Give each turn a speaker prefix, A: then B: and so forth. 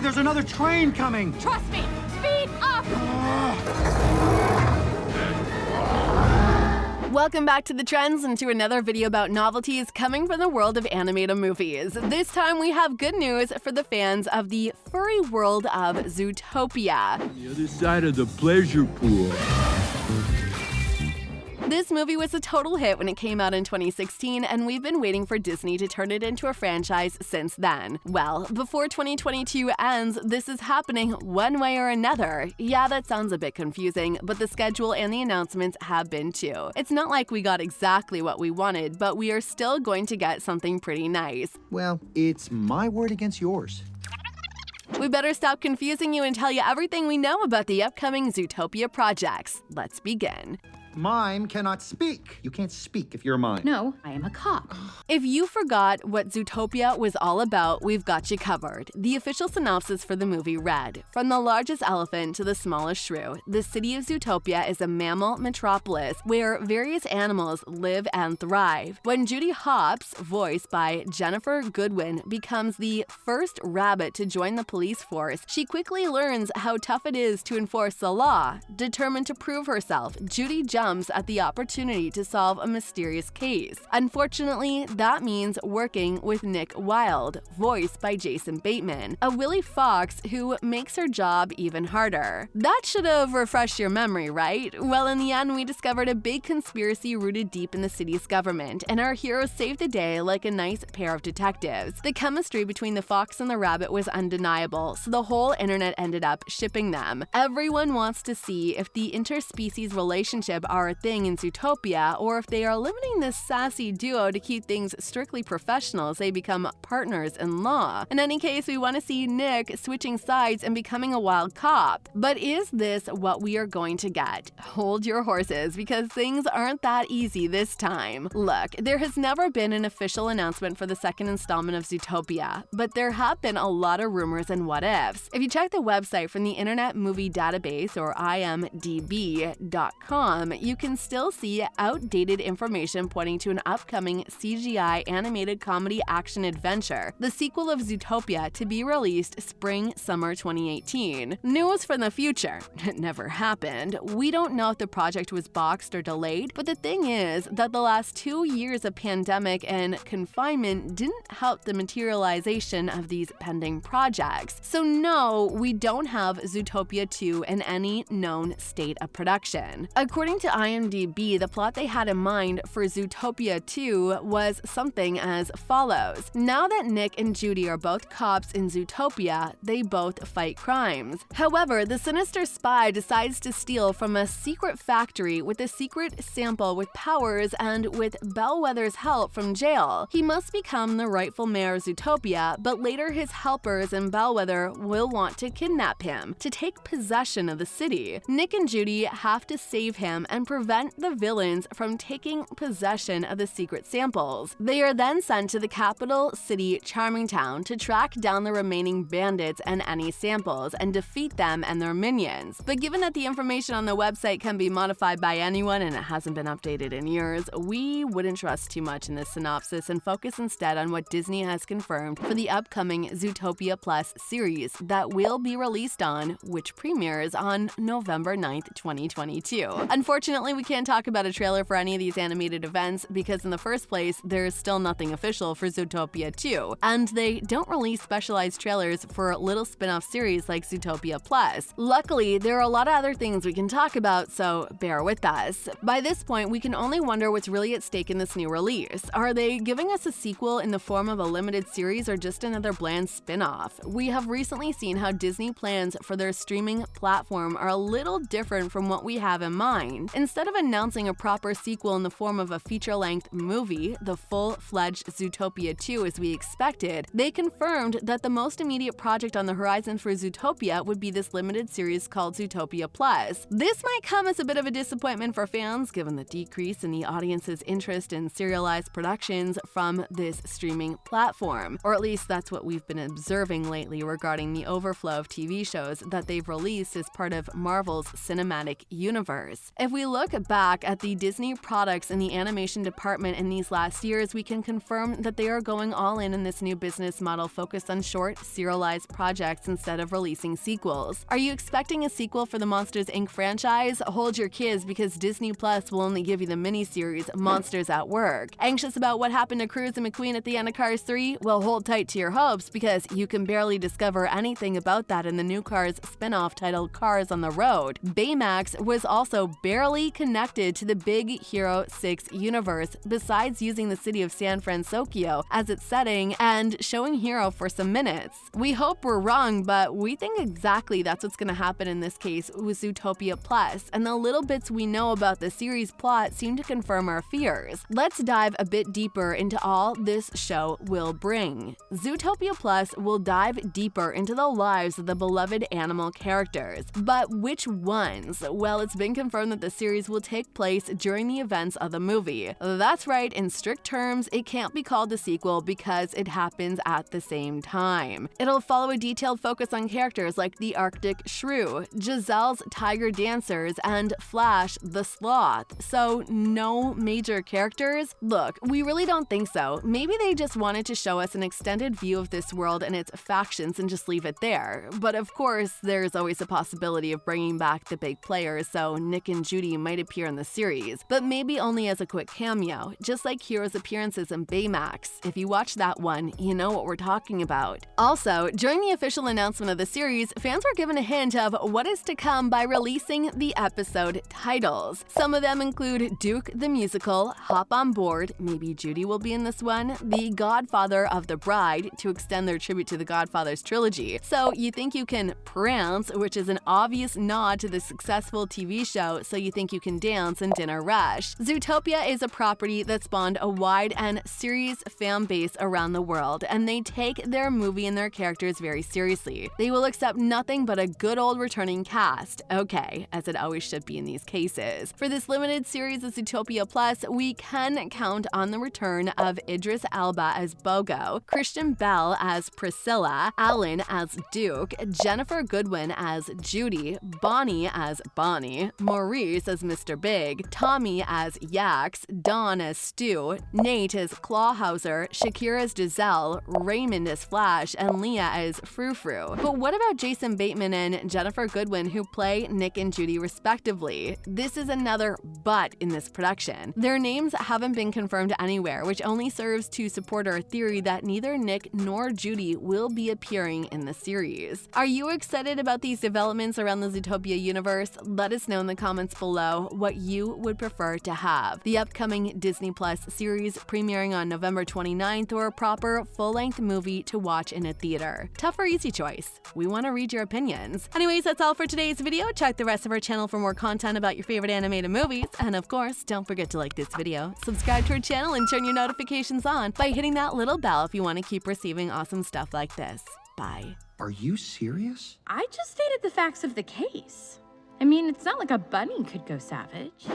A: There's another train coming!
B: Trust me! Speed up!
C: Welcome back to The Trends and to another video about novelties coming from the world of animated movies. This time we have good news for the fans of the furry world of Zootopia.
D: The other side of the pleasure pool.
C: This movie was a total hit when it came out in 2016, and we've been waiting for Disney to turn it into a franchise since then. Well, before 2022 ends, this is happening one way or another. Yeah, that sounds a bit confusing, but the schedule and the announcements have been too. It's not like we got exactly what we wanted, but we are still going to get something pretty nice.
A: Well, it's my word against yours.
C: We better stop confusing you and tell you everything we know about the upcoming Zootopia projects. Let's begin.
A: Mime cannot speak. You can't speak if you're a mime.
B: No, I am a cop.
C: If you forgot what Zootopia was all about, we've got you covered. The official synopsis for the movie read, "From the largest elephant to the smallest shrew, the city of Zootopia is a mammal metropolis where various animals live and thrive. When Judy Hopps, voiced by Jennifer Goodwin, becomes the first rabbit to join the police force, she quickly learns how tough it is to enforce the law. Determined to prove herself, Judy jumps at the opportunity to solve a mysterious case. Unfortunately, that means working with Nick Wilde, voiced by Jason Bateman, a Willie Fox who makes her job even harder. That should have refreshed your memory, right? Well, in the end, we discovered a big conspiracy rooted deep in the city's government, and our heroes saved the day like a nice pair of detectives. The chemistry between the fox and the rabbit was undeniable, so the whole internet ended up shipping them. Everyone wants to see if the interspecies relationship are a thing in Zootopia, or if they are limiting this sassy duo to keep things strictly professional as they become partners in law. In any case, we want to see Nick switching sides and becoming a wild cop. But is this what we are going to get? Hold your horses, because things aren't that easy this time. Look, there has never been an official announcement for the second installment of Zootopia, but there have been a lot of rumors and what-ifs. If you check the website from the Internet Movie Database, or imdb.com, you can still see outdated information pointing to an upcoming CGI animated comedy action adventure, the sequel of Zootopia, to be released spring/summer 2018. News from the future. It never happened. We don't know if the project was boxed or delayed, but the thing is that the last 2 years of pandemic and confinement didn't help the materialization of these pending projects. So no, we don't have Zootopia 2 in any known state of production. According to IMDb, the plot they had in mind for Zootopia 2 was something as follows. Now that Nick and Judy are both cops in Zootopia, they both fight crimes. However, the sinister spy decides to steal from a secret factory with a secret sample with powers, and with Bellwether's help from jail, he must become the rightful mayor of Zootopia, but later his helpers and Bellwether will want to kidnap him to take possession of the city. Nick and Judy have to save him and prevent the villains from taking possession of the secret samples. They are then sent to the capital city, Charmingtown, to track down the remaining bandits and any samples and defeat them and their minions. But given that the information on the website can be modified by anyone and it hasn't been updated in years, we wouldn't trust too much in this synopsis and focus instead on what Disney has confirmed for the upcoming Zootopia Plus series that will be released on, which premieres on November 9th, 2022. Unfortunately, we can't talk about a trailer for any of these animated events because in the first place, there's still nothing official for Zootopia 2, and they don't release specialized trailers for little spin-off series like Zootopia Plus. Luckily, there are a lot of other things we can talk about, so bear with us. By this point, we can only wonder what's really at stake in this new release. Are they giving us a sequel in the form of a limited series or just another bland spin-off? We have recently seen how Disney plans for their streaming platform are a little different from what we have in mind. Instead of announcing a proper sequel in the form of a feature-length movie, the full-fledged Zootopia 2 as we expected, they confirmed that the most immediate project on the horizon for Zootopia would be this limited series called Zootopia Plus. This might come as a bit of a disappointment for fans given the decrease in the audience's interest in serialized productions from this streaming platform, or at least that's what we've been observing lately regarding the overflow of TV shows that they've released as part of Marvel's cinematic universe. If we look back at the Disney products in the animation department in these last years, we can confirm that they are going all in this new business model focused on short, serialized projects instead of releasing sequels. Are you expecting a sequel for the Monsters, Inc. franchise? Hold your kids, because Disney Plus will only give you the miniseries Monsters at Work. Anxious about what happened to Cruz and McQueen at the end of Cars 3? Well, hold tight to your hopes, because you can barely discover anything about that in the new Cars spin-off titled Cars on the Road. Baymax was also barely connected to the Big Hero 6 universe, besides using the city of San Francisco as its setting and showing Hero for some minutes. We hope we're wrong, but we think exactly that's what's going to happen in this case with Zootopia Plus, and the little bits we know about the series plot seem to confirm our fears. Let's dive a bit deeper into all this show will bring. Zootopia Plus will dive deeper into the lives of the beloved animal characters. But which ones? Well, it's been confirmed that the series will take place during the events of the movie. That's right, in strict terms, it can't be called a sequel because it happens at the same time. It'll follow a detailed focus on characters like the Arctic Shrew, Giselle's Tiger Dancers, and Flash the Sloth. So no major characters? Look, we really don't think so. Maybe they just wanted to show us an extended view of this world and its factions and just leave it there. But of course, there's always a possibility of bringing back the big players, so Nick and Judy might appear in the series, but maybe only as a quick cameo, just like Hero's appearances in Baymax. If you watch that one, you know what we're talking about. Also, during the official announcement of the series, fans were given a hint of what is to come by releasing the episode titles. Some of them include Duke the Musical, Hop on Board, maybe Judy will be in this one, The Godfather of the Bride, to extend their tribute to the Godfather's trilogy. So you think you can prance, which is an obvious nod to the successful TV show So You Think You Can Dance and Dinner Rush. Zootopia is a property that spawned a wide and serious fan base around the world, and they take their movie and their characters very seriously. They will accept nothing but a good old returning cast. Okay, as it always should be in these cases. For this limited series of Zootopia Plus, we can count on the return of Idris Elba as Bogo, Christian Bell as Priscilla, Alan as Duke, Jennifer Goodwin as Judy, Bonnie as Bonnie, Maurice as Mr. Big, Tommy as Yax, Don as Stu, Nate as Clawhauser, Shakira as Giselle, Raymond as Flash, and Leah as Frou Frou. But what about Jason Bateman and Jennifer Goodwin, who play Nick and Judy respectively? This is another but in this production. Their names haven't been confirmed anywhere, which only serves to support our theory that neither Nick nor Judy will be appearing in the series. Are you excited about these developments around the Zootopia universe? Let us know in the comments below what you would prefer to have. The upcoming Disney Plus series premiering on November 29th, or a proper full-length movie to watch in a theater. Tough or easy choice? We want to read your opinions. Anyways, that's all for today's video. Check the rest of our channel for more content about your favorite animated movies. And of course, don't forget to like this video, subscribe to our channel, and turn your notifications on by hitting that little bell if you want to keep receiving awesome stuff like this. Bye.
A: Are you serious?
B: I just stated the facts of the case. I mean, it's not like a bunny could go savage.